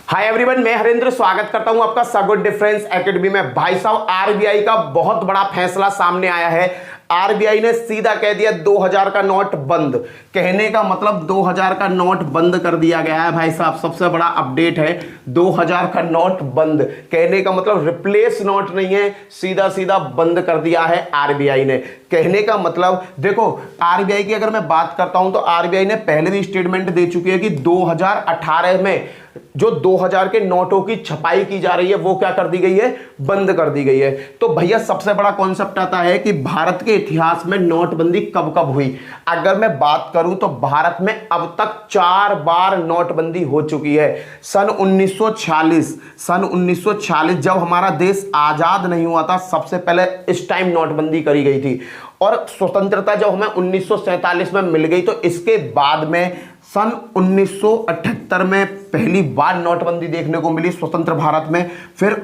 Hi everyone, मैं हरेंद्र स्वागत करता हूं आपका सगुड डिफरेंस एकेडमी में। भाई साहब, आरबीआई का बहुत बड़ा फैसला सामने आया है। आरबीआई ने सीधा कह दिया 2000 का नोट बंद। कहने का मतलब 2000 का नोट बंद कर दिया गया है। भाई साहब, सबसे बड़ा अपडेट है 2000 का नोट बंद। कहने का मतलब रिप्लेस नोट नहीं है, सीधा सीधा बंद कर दिया है आरबीआई ने। कहने का मतलब देखो, आरबीआई की अगर मैं बात करता हूं तो आरबीआई ने पहले भी स्टेटमेंट दे चुकी है कि 2018 में जो 2000 के नोटों की छपाई की जा रही है वो क्या कर दी गई है, बंद कर दी गई है। तो भैया सबसे बड़ा कॉन्सेप्ट आता है कि भारत के इतिहास में नोटबंदी कब कब हुई। अगर मैं बात करूं तो भारत में अब तक 4 बार नोटबंदी हो चुकी है। सन 1946 जब हमारा देश आजाद नहीं हुआ था, सबसे पहले इस टाइम नोटबंदी करी गई थी। और स्वतंत्रता जब हमें 1947 में मिल गई तो इसके बाद में सन 1978 में पहली बार नोटबंदी देखने को मिली स्वतंत्र भारत में। फिर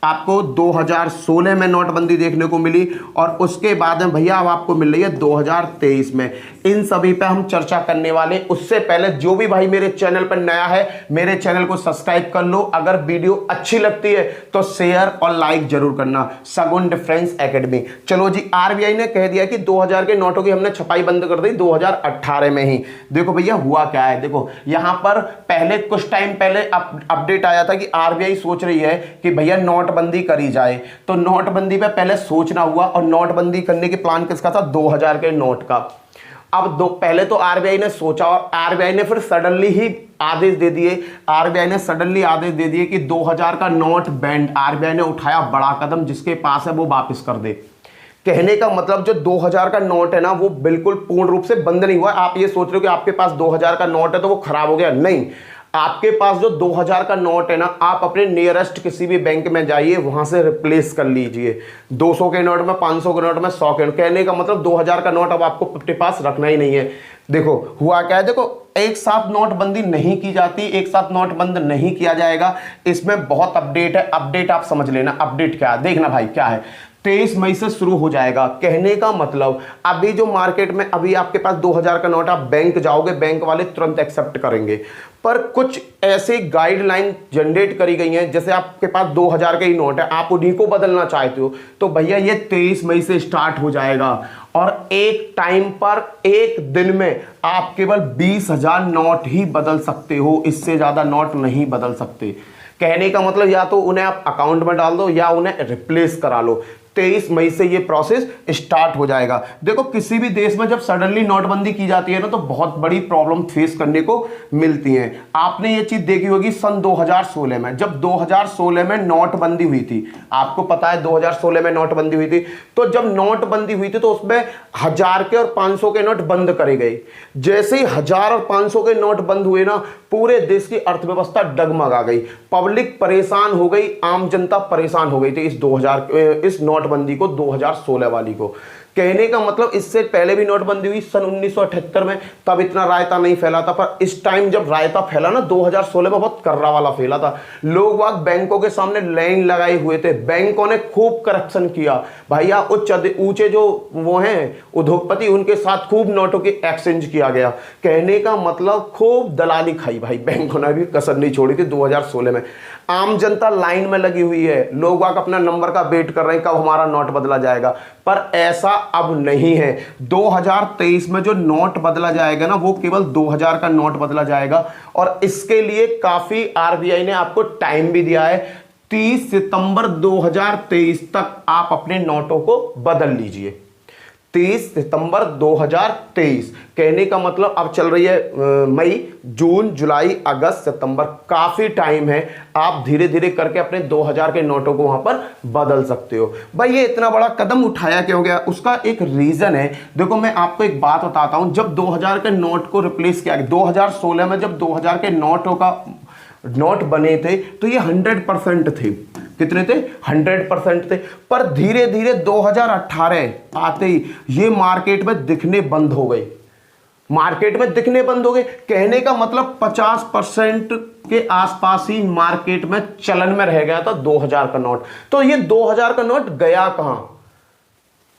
आपको 2016 में नोटबंदी देखने को मिली और उसके बाद में भैया अब आपको मिल रही है 2023 में। इन सभी पे हम चर्चा करने वाले। उससे पहले जो भी भाई मेरे चैनल पर नया है, मेरे चैनल को सब्सक्राइब कर लो। अगर वीडियो अच्छी लगती है तो शेयर और लाइक जरूर करना। सगुन डिफरेंस एकेडमी। चलो जी, आरबीआई ने कह दिया कि 2000 के नोटों की हमने छपाई बंद कर दी 2018 में ही। देखो भैया हुआ क्या है, देखो यहां पर पहले कुछ टाइम पहले अपडेट आया था कि आरबीआई सोच रही है कि भैया नोटबंदी करी जाए। तो नोटबंदी पे पहले सोचना हुआ और नोटबंदी करने की प्लान किसका था, 2000 के नोट का। अब पहले तो आरबीआई ने सोचा और आरबीआई ने फिर सडनली ही आदेश दे दिए। आरबीआई ने सडनली आदेश दे दिए कि 2000 का नोट बैंड। आरबीआई ने उठाया बड़ा कदम, जिसके पास है वो वापस कर दे। कहने का मतलब जो 2000 का नोट है ना, वो बिल्कुल पूर्ण रूप से बंद नहीं हुआ। आप ये सोच रहे हो कि आपके पास 2000 का नोट है तो वो खराब हो गया, नहीं। आपके पास जो 2000 का नोट है ना, आप अपने नियरेस्ट किसी भी बैंक में जाइए, वहां से रिप्लेस कर लीजिए। 200 के नोट में, 500 के नोट में, 100 के नोट। कहने का मतलब 2000 का नोट अब आपको अपने पास रखना ही नहीं है। देखो हुआ क्या है, देखो एक साथ नोटबंदी नहीं की जाती, एक साथ नोट बंद नहीं किया जाएगा। इसमें बहुत अपडेट है। अपडेट आप समझ लेना, अपडेट क्या है देखना भाई, क्या है। 23 मई से शुरू हो जाएगा। कहने का मतलब अभी जो मार्केट में अभी आपके पास 2000 का नोट, आप बैंक जाओगे, बैंक वाले तुरंत एक्सेप्ट करेंगे। पर कुछ ऐसे गाइडलाइन जनरेट करी गई हैं, जैसे आपके पास 2000 के ही नोट है, आप उन्हीं को बदलना चाहते हो तो भैया ये 23 मई से स्टार्ट हो जाएगा। और एक टाइम पर एक दिन में आप केवल 20,000 नोट ही बदल सकते हो, इससे ज्यादा नोट नहीं बदल सकते। कहने का मतलब या तो उन्हें आप अकाउंट में डाल दो या उन्हें रिप्लेस करा लो। 23 मई से ये प्रोसेस स्टार्ट हो जाएगा। देखो किसी भी देश में जब सडनली नोटबंदी की जाती है ना, तो बहुत बड़ी प्रॉब्लम फेस करने को मिलती है। आपने ये चीज देखी होगी सन 2016 में, जब 2016 में नोटबंदी हुई थी। आपको पता है 2016 में नोटबंदी हुई थी। तो जब नोटबंदी हुई थी तो उसमें 1000 के और 500 के नोट बंद करे गए। जैसे ही 1000 और 500 के नोट बंद हुए ना, पूरे देश की अर्थव्यवस्था डगमगा गई। पब्लिक परेशान हो गई, आम जनता परेशान हो गई थी इस नोटबंदी को, 2016 वाली को। कहने का मतलब इससे पहले भी नोटबंदी हुई सन 1978 में, तब इतना रायता नहीं फैला था। पर इस टाइम जब रायता फैला ना 2016 में, बहुत कर्रा वाला फैला था। लोग वाग बैंकों के सामने लाइन लगाए हुए थे। बैंकों ने खूब करप्शन किया भैया। ऊंचे जो वो हैं उद्योगपति, उनके साथ खूब नोटों की एक्सचेंज किया गया। कहने का मतलब खूब दलाली खाई भाई, बैंकों ने भी कसर नहीं छोड़ी थी 2016 में। आम जनता लाइन में लगी हुई है, लोग वाग अपना नंबर का वेट कर रहे हैं कब हमारा नोट बदला जाएगा। पर ऐसा अब नहीं है। 2023 में जो नोट बदला जाएगा ना, वो केवल 2000 का नोट बदला जाएगा। और इसके लिए काफी आरबीआई ने आपको टाइम भी दिया है। 30 सितंबर 2023 तक आप अपने नोटों को बदल लीजिए। 30 सितंबर 2023। कहने का मतलब अब चल रही है मई, जून, जुलाई, अगस्त, सितंबर, काफी टाइम है। आप धीरे धीरे करके अपने 2000 के नोटों को वहां पर बदल सकते हो। भाई ये इतना बड़ा कदम उठाया क्यों गया, उसका एक रीजन है। देखो मैं आपको एक बात बताता हूं। जब 2000 के नोट को रिप्लेस किया गया 2016 में, जब 2000 के नोट बने थे तो ये 100% थे। कितने थे, 100% थे। पर धीरे धीरे 2018 आते ही ये मार्केट में दिखने बंद हो गए। मार्केट में दिखने बंद हो गए। कहने का मतलब 50% के आसपास ही मार्केट में चलन में रह गया था 2000 का नोट। तो ये 2000 का नोट गया कहां,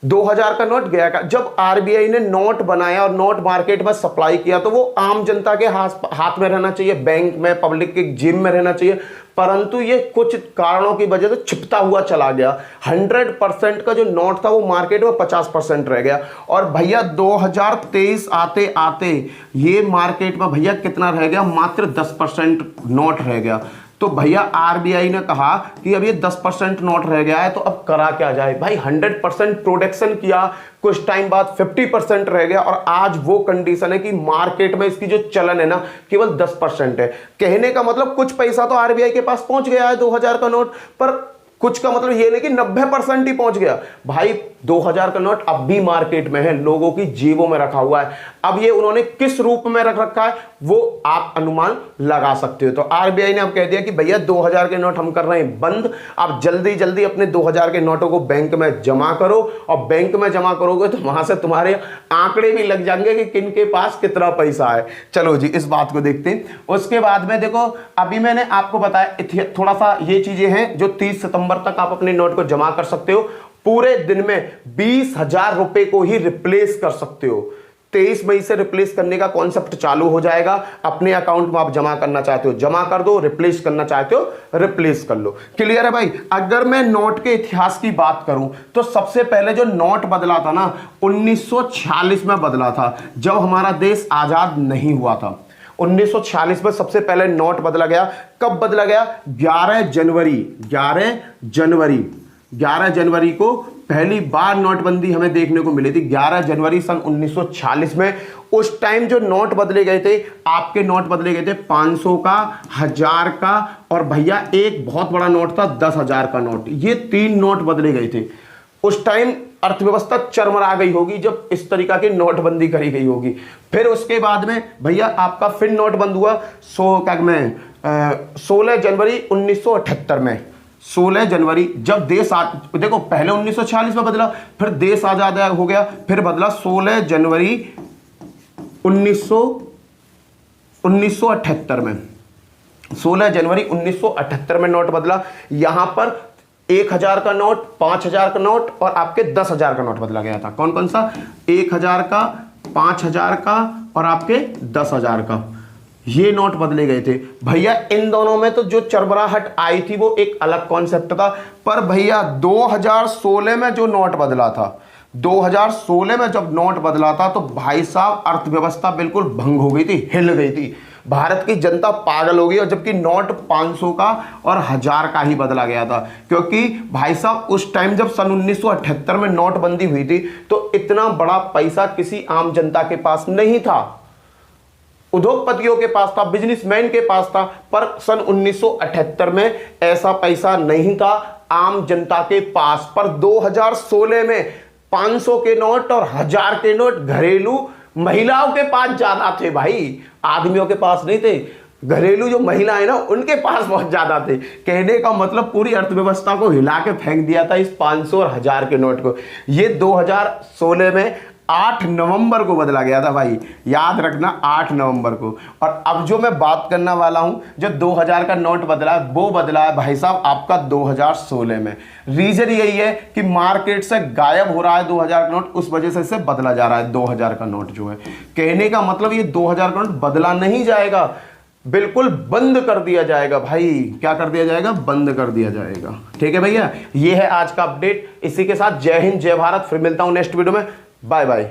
2000 का नोट गया का। जब आरबीआई ने नोट बनाया और नोट मार्केट में सप्लाई किया तो वो आम जनता के हाथ में रहना चाहिए, बैंक में, पब्लिक के जेब में रहना चाहिए, परंतु ये कुछ कारणों की वजह से छिपता हुआ चला गया। 100% का जो नोट था वो मार्केट में 50% रह गया। और भैया 2023 आते आते ये मार्केट में भैया कितना रह गया, मात्र 10% नोट रह गया। तो भैया आरबीआई ने कहा कि अब ये 10% नोट रह गया है तो अब करा क्या जाए भाई। 100% प्रोडक्शन किया, कुछ टाइम बाद 50% रह गया और आज वो कंडीशन है कि मार्केट में इसकी जो चलन है ना केवल 10% है। कहने का मतलब कुछ पैसा तो आरबीआई के पास पहुंच गया है 2000 का नोट, पर कुछ का मतलब ये नहीं कि 90% ही पहुंच गया भाई। 2000 का नोट अब भी मार्केट में है, लोगों की जेबों में रखा हुआ है। अब ये उन्होंने किस रूप में रख रखा है वो आप अनुमान लगा सकते हो। तो आरबीआई ने अब कह दिया कि भैया 2000 के नोट हम कर रहे हैं बंद, आप जल्दी जल्दी अपने 2000 के नोटों को बैंक में जमा करो, और बैंक में जमा करोगे तो वहां से तुम्हारे आंकड़े भी लग जाएंगे कि किन के पास कितना पैसा है। चलो जी इस बात को देखते हैं। उसके बाद में देखो, अभी मैंने आपको बताया थोड़ा सा ये चीजें हैं जो 30 सितंबर तक आप अपने नोट को जमा कर सकते हो। पूरे दिन में 20,000 रुपए को ही रिप्लेस कर सकते हो। 23 मई से रिप्लेस करने का कॉन्सेप्ट चालू हो जाएगा। अपने अकाउंट में आप जमा करना चाहते हो जमा कर दो, रिप्लेस करना चाहते हो रिप्लेस कर लो। क्लियर है भाई। अगर मैं नोट के इतिहास की बात करूं तो सबसे पहले जो नोट बदला था ना 1946 में बदला था, जब हमारा देश आजाद नहीं हुआ था। 1946 में सबसे पहले नोट बदला गया। कब बदला गया? 11 जनवरी को पहली बार नोटबंदी हमें देखने को मिली थी। 11 जनवरी सन 1946 में। उस टाइम जो नोट बदले गए थे, आपके नोट बदले गए थे 500 का, 1000 का, और भैया एक बहुत बड़ा नोट था 10,000 का नोट। ये 3 नोट बदले गए थे। उस टाइम अर्थव्यवस्था चरमरा गई होगी जब इस तरीका की नोटबंदी करी गई होगी। फिर उसके बाद में भैया आपका फिर नोट बंद हुआ 16 जनवरी 1978 में। 16 जनवरी जब देश देखो पहले 1946 में बदला, फिर देश आजाद हो गया, फिर बदला 16 जनवरी 1978 में। 16 जनवरी 1978 में नोट बदला। यहां पर 1000 का नोट, 5000 का नोट और आपके 10,000 का नोट बदला गया था। कौन कौन सा? 1000 का, 5000 का और आपके 10,000 का, ये नोट बदले गए थे। भैया इन दोनों में तो जो चरबराहट आई थी वो एक अलग कॉन्सेप्ट था। पर भैया 2016 में जो नोट बदला था, 2016 में जब नोट बदला था तो भाई साहब अर्थव्यवस्था बिल्कुल भंग हो गई थी, हिल गई थी। भारत की जनता पागल हो गई। और जबकि नोट 500 का और 1000 का ही बदला गया था, क्योंकि भाई साहब उस टाइम जब सन 1978 में नोटबंदी हुई थी तो इतना बड़ा पैसा किसी आम जनता के पास नहीं था। उद्योगपतियों के पास था, बिजनेसमैन के पास था, पर सन 1978 में ऐसा पैसा नहीं था आम जनता के पास। पर 2016 में 500 के नोट और 1000 के नोट घरेलू महिलाओं के पास ज्यादा थे भाई, आदमियों के पास नहीं थे। घरेलू जो महिलाएं ना उनके पास बहुत ज्यादा थे। कहने का मतलब पूरी अर्थव्यवस्था को हिला के फेंक दिया था इस 500 और 1000 के नोट को। ये 2016 में 8 नवंबर को बदला गया था भाई, याद रखना 8 नवंबर को। और अब जो मैं बात करने वाला हूं, जो 2000 का नोट बदला है वो बदला है भाई साहब आपका 2016 में। रीजन यही है कि मार्केट से गायब हो रहा है 2000 का नोट, उस वजह से इसे बदला जा रहा है 2000 का नोट जो है। कहने का मतलब ये 2000 का नोट बदला नहीं जाएगा, बिल्कुल बंद कर दिया जाएगा भाई। क्या कर दिया जाएगा? बंद कर दिया जाएगा। ठीक है भैया, ये है आज का अपडेट। इसी के साथ जय हिंद, जय भारत। फिर मिलता हूं नेक्स्ट वीडियो में। Bye bye.